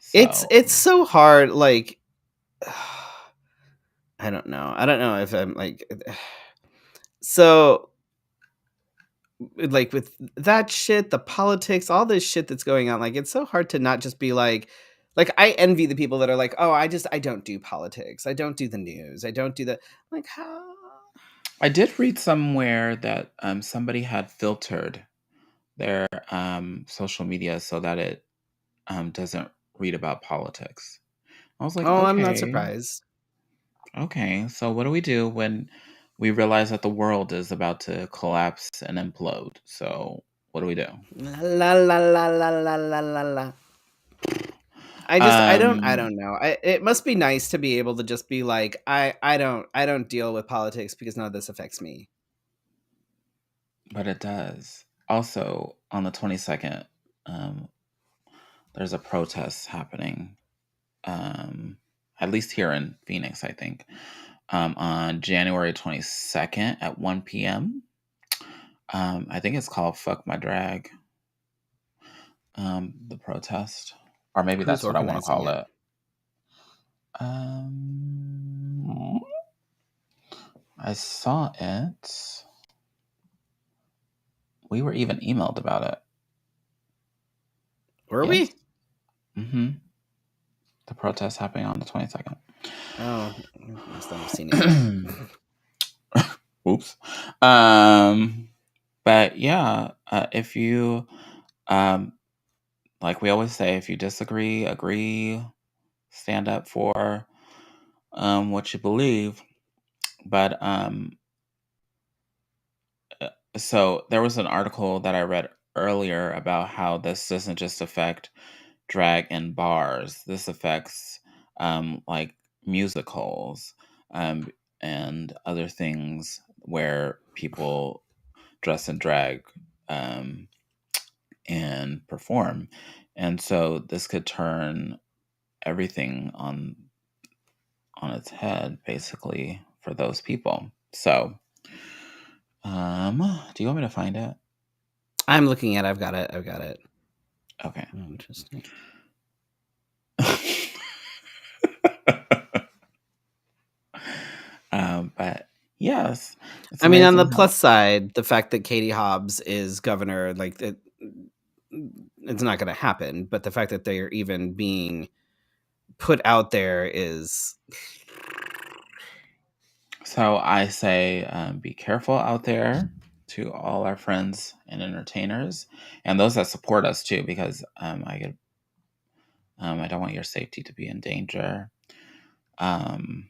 So It's so hard. Like, I don't know. I don't know if I'm like so like with that shit, the politics, all this shit that's going on. Like, it's so hard to not just be like I envy the people that are like, oh, I don't do politics. I don't do the news. I don't do the like how. I did read somewhere that somebody had filtered their social media so that it doesn't read about politics. I was like, Oh, I'm not okay, surprised. okay. So what do we do when we realize that the world is about to collapse and implode? So what do we do? La la la la la la la la. I Um, don't know. It must be nice to be able to just be like, I don't deal with politics because none of this affects me. but it does. Also, on the 22nd, um, there's a protest happening. Um, at least here in Phoenix, I think. On January 22nd at 1 p.m. I think it's called Fuck My Drag, the protest. Or maybe Who's that's what I want to organizing call it? it. Um, I saw it. We were even emailed about it. Were Yes. we? Mm-hmm. The protest happening on the 22nd. Oh, I must not have seen it yet. Oops. But yeah, if you, um, like we always say, if you disagree, agree, stand up for what you believe. But so there was an article that I read earlier about how this doesn't just affect drag in bars. This affects like musicals um, and other things where people dress in drag um, and perform. And so this could turn everything on its head, basically, for those people. So, do you want me to find it? I'm looking at. I've got it. I've got it. Okay. Interesting. But yes, it's I mean, on the amazing how. plus side, the fact that Katie Hobbs is governor, like it's not going to happen. But the fact that they are even being put out there is So I say, be careful out there to all our friends and entertainers, and those that support us too, because I don't want your safety to be in danger. Um,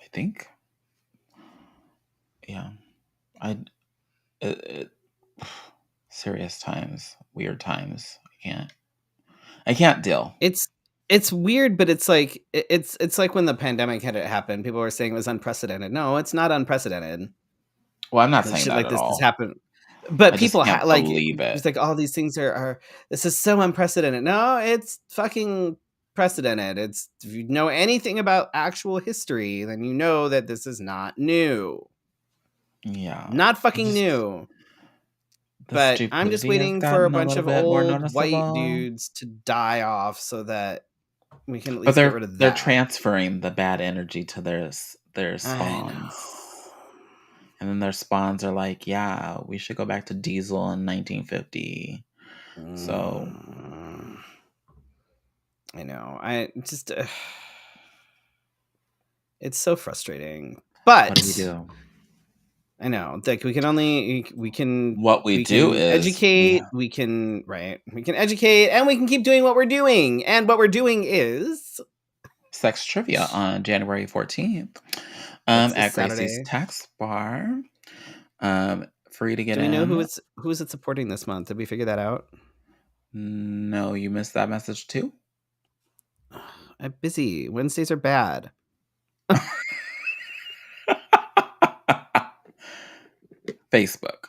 I think, yeah, I it, serious times, weird times. I can't deal. it's it's weird, but it's like it's like when the pandemic had it happen. People were saying it was unprecedented. No, it's not unprecedented. Well, I'm not That saying shit that like at this has all. happened. But I just people can't like believe it's it. like all these things are this is so unprecedented. No, it's fucking precedented. It's if you know anything about actual history, then you know that this is not new. Yeah, Not I fucking just new. the But I'm just stupidity has waiting for a gotten a bunch little of bit more old white noticeable. dudes to die off so that we can at But least get rid of they're that. transferring the bad energy to their I know. spawns. And then their spawns are like, yeah, we should go back to diesel in 1950. So, Mm, I know. I just it's so frustrating. what do we But do? I know, like we can only What we we do can is educate, we can we can educate, and we can keep doing what we're doing. And what we're doing is sex trivia on January 14th that's this at Gracie's Saturday. Tax Bar. Free to get Do we know in. who is it supporting this month? Did we figure that out? No, you missed that message too? I'm busy. Wednesdays are bad. Facebook.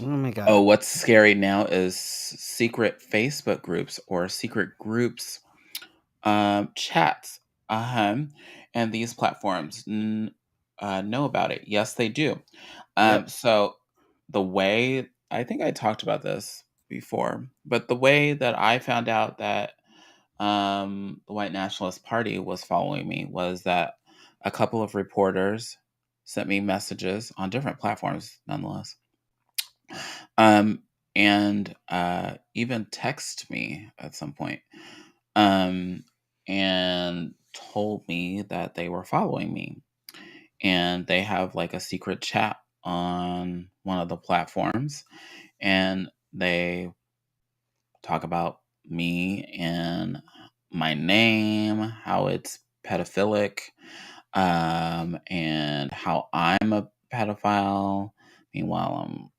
Oh my Oh, god. what's scary now is secret Facebook groups or secret groups chats. And these platforms know about it. Yes, they do. Yep. So the way I think I talked about this before, but the way that I found out that the White Nationalist Party was following me was that a couple of reporters sent me messages on different platforms, nonetheless, um, and even text me at some point, um, and told me that they were following me, and they have like a secret chat on one of the platforms, and they talk about me and my name, how it's pedophilic, and how I'm a pedophile. Meanwhile,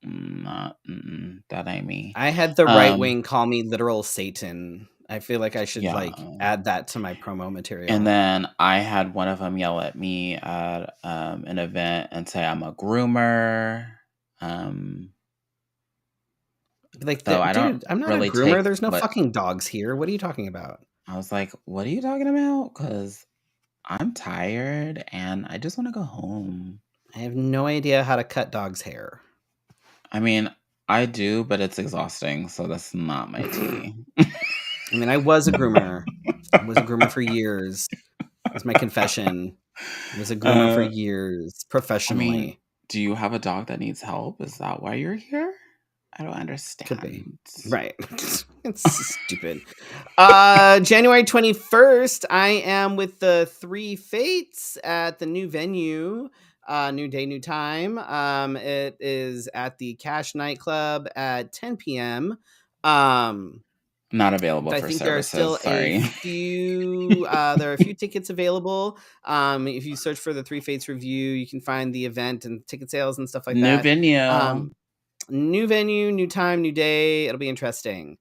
I'm not. That ain't me. I had the right Um, wing call me literal Satan. I feel like I should yeah. like add that to my promo And material. then I had one of them yell at me at an event and say I'm a groomer. Um, Like, though I don't dude, I'm not a really groomer. take There's no what fucking dogs here. What are you talking about? I was like, what are you talking about? Because I'm tired and I just want to go home. I have no idea how to cut dogs' hair. I mean, I do, but it's exhausting, so that's not my tea. I mean, I was a groomer. I was a groomer for years. That's my confession. I was a groomer for uh, years, I mean, professionally. do you have a dog that needs help? Is that why you're here? I don't Could be. understand. Right. It's stupid. January 21st, I am with the Three Fates at the new venue. New day, new time. It is at the Cash nightclub at 10 p.m. Um, Not available I for think there are services, still a sorry. few there are a few tickets available. If you search for the Three Fates review, you can find the event and ticket sales and stuff like New that. venue. New venue, new time, new day. It'll be interesting,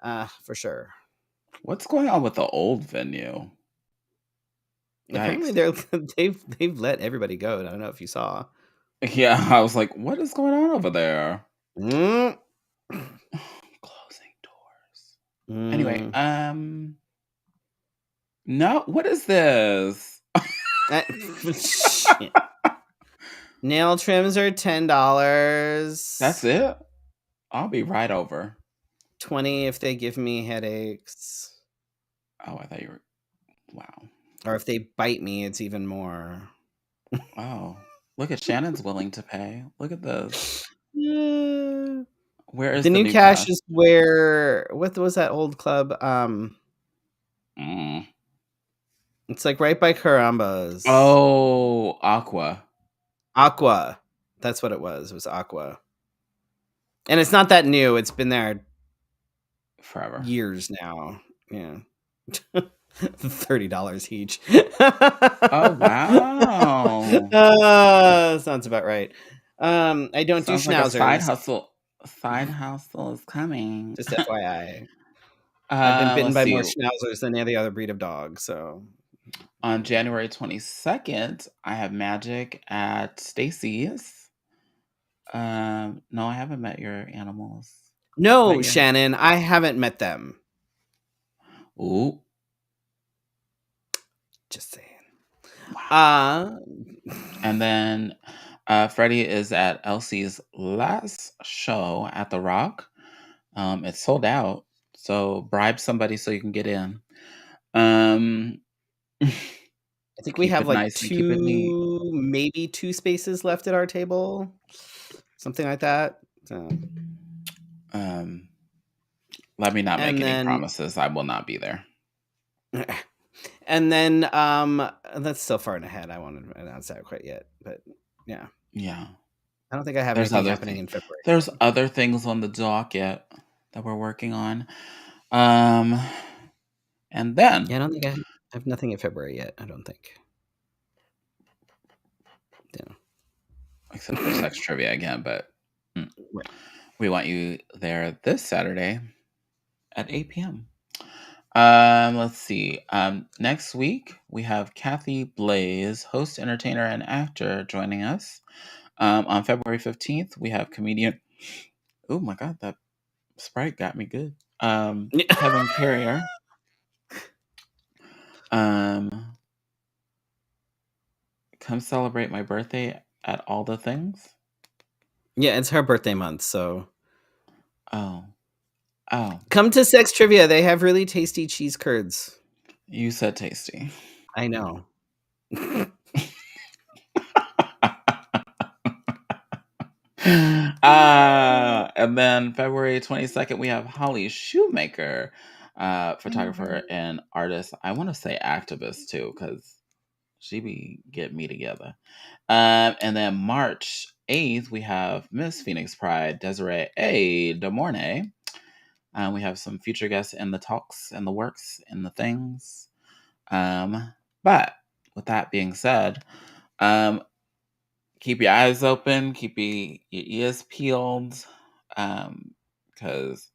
for sure. What's going on with the old venue? Apparently, Yikes. they've let everybody go. I don't know if you saw. Yeah, I was like, what is going on over there? Mm. Closing doors. Anyway, Mm. no, what is this? Uh, Nail trims are That's $10. it? I'll be right over. 20 if they give me headaches. Oh, I thought you were. Wow. Or if they bite me, it's even more. Oh, look at Shannon's willing to pay. Look at this. Uh, Where is the the new new cash cash? is where what was that old club? Mm. It's like right by Caramba's. Oh, Aqua. Aqua. That's what it was. It was Aqua. And it's not that new. It's been there Forever. years now. Yeah. $30 each. Oh, wow. Sounds about right. I don't do Sounds like a side schnauzers. hustle. Side hustle is coming. Just FYI. I've been bitten Let's by more see. schnauzers than any other breed of dog. So On January 22nd, I have magic at Stacy's. No, I haven't met your animals. Not no, yet. Shannon, I haven't met them. Ooh, Just saying. wow. Uh And then Freddie is at Elsie's last show at the Rock. It's sold out, so bribe somebody so you can get in. Um, I think we keep have it like nice and keep it neat. maybe two spaces left at our table. Something like that. So, Um, let me not make and any then promises. I will not be there. and then that's still far ahead. I won't announce that quite yet. But yeah. Yeah, I don't think I have there's anything other happening things. in February. There's other things on the docket that we're working on. Um, and Yeah, I then don't think I have nothing in February yet, I don't think. except for sex trivia again, but Right. we want you there this Saturday at 8 p.m. Let's see. Next week we have Kathy Blaze, host, entertainer, and actor, joining us. On February 15th, we have comedian. Oh my God, that Sprite got me good. Kevin Carrier. Um, come celebrate my birthday at all the things. Yeah, it's her birthday month, so Oh, oh, come to Sex Trivia. They have really tasty cheese curds. you said tasty. I know. And then February 22nd, we have Holly Shoemaker, photographer and artist. I want to say activist too, because she be getting me together. And then March 8th, we have Miss Phoenix Pride, Desiree A. DeMornay. We have some future guests in the talks and the works and the things. But with that being said, um, keep your eyes open, keep your ears peeled, because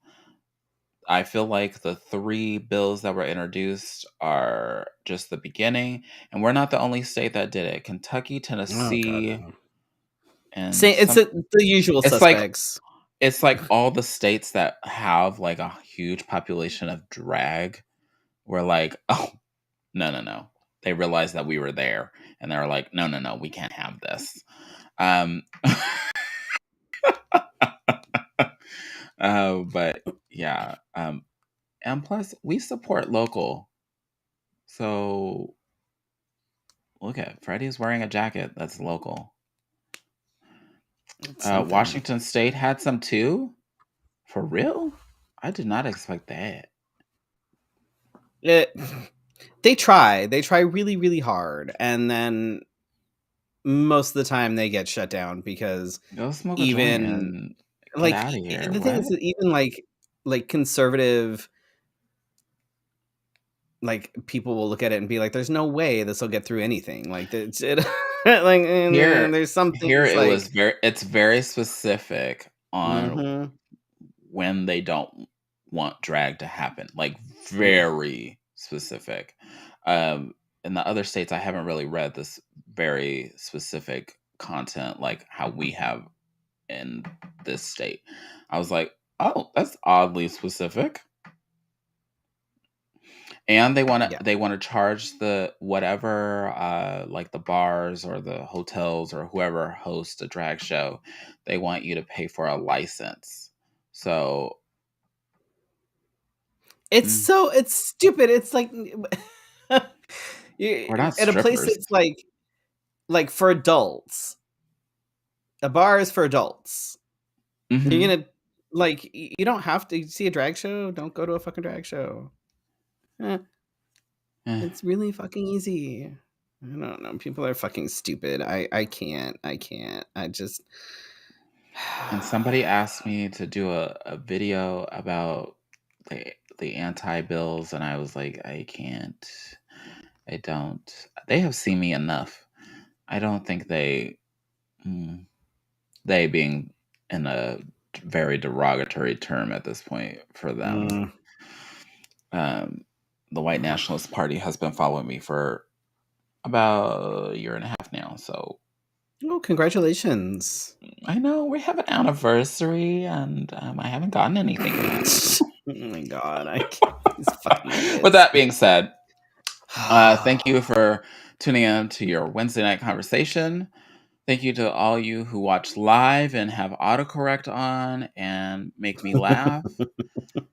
I feel like the three bills that were introduced are just the beginning, and we're not the only state that did it. Kentucky, Oh god. Tennessee, and Say it's some. the usual It's like suspects. it's like all the states that have like a huge population of drag were like, oh no no no. They realized that we were there, and they were like, no no no, we can't have this. Um, but yeah, and plus we support local. So look at Freddie's wearing a jacket that's local. It's something. Washington State had some too. For real? I did not expect that. It, they try. They try really, really hard, and then most of the time they get shut down because Go smoke a joint even and get like out of here. the thing is What? that even like conservative like people will look at it and be like, "There's no way this will get through anything." Like it, like and then Here, there's some here things it was like, very. It's very specific on mm-hmm, when they don't want drag to happen. Like yeah, very specific. In the other states, I haven't really read this very specific content like how we have in this state. I was like, oh, that's oddly specific. And they wanna Yeah. they wanna charge the whatever, like, the bars or the hotels or whoever hosts a drag show, they want you to pay for a license. So mm, It's stupid. It's like we're not at a place strippers. that's like for adults. A bar is for adults. You're Mhm. gonna like you don't have to see a drag show. Don't go to a fucking drag show. Eh, Eh. it's really fucking easy. I don't know. People are fucking stupid. I can't. I can't. I just. And somebody asked me to do a video about the anti-bills, and I was like, "I can't. I don't." They have seen me enough. I don't think mm, they being in a very derogatory term at this point for them. Mm. Um, the white nationalist party has been following me for about a year and a half now, so Oh, congratulations. I know we have an anniversary, and I haven't gotten anything yet. Oh my god, I can't. These fucking With idiots. that being said, thank you for tuning in to your Wednesday night conversation. Thank you to all you who watch live and have autocorrect on and make me laugh.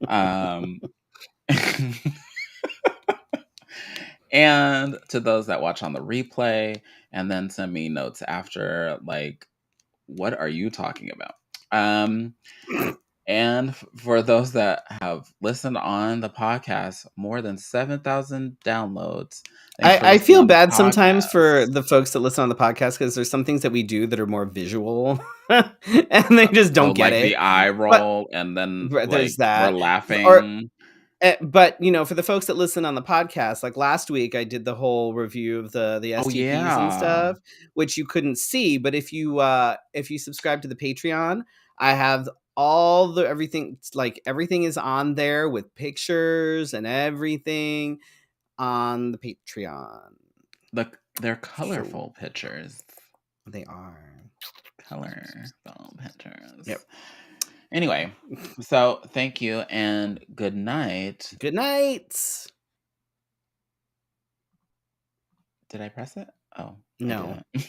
Um, and to those that watch on the replay and then send me notes after, like, what are you talking about? Um, and for those that have listened on the podcast, more than 7,000 downloads. Thanks for I listening feel on the bad sometimes for podcast. the folks that listen on the podcast because there's some things that we do that are more visual, and they just Oh, don't get like it. the eye But roll, and then, there's like, we're that, or laughing. but for the folks that listen on the podcast, like last week, I did the whole review of the Oh, STPs and yeah. stuff, which you couldn't see. But if you subscribe to the Patreon, I have all the everything. Like everything is on there with pictures and everything on the Patreon. Look, they're So colorful pictures. they are. Colorful Yep. pictures. Anyway, so thank you and good night. Good night. Did I press it? Oh, I No. didn't.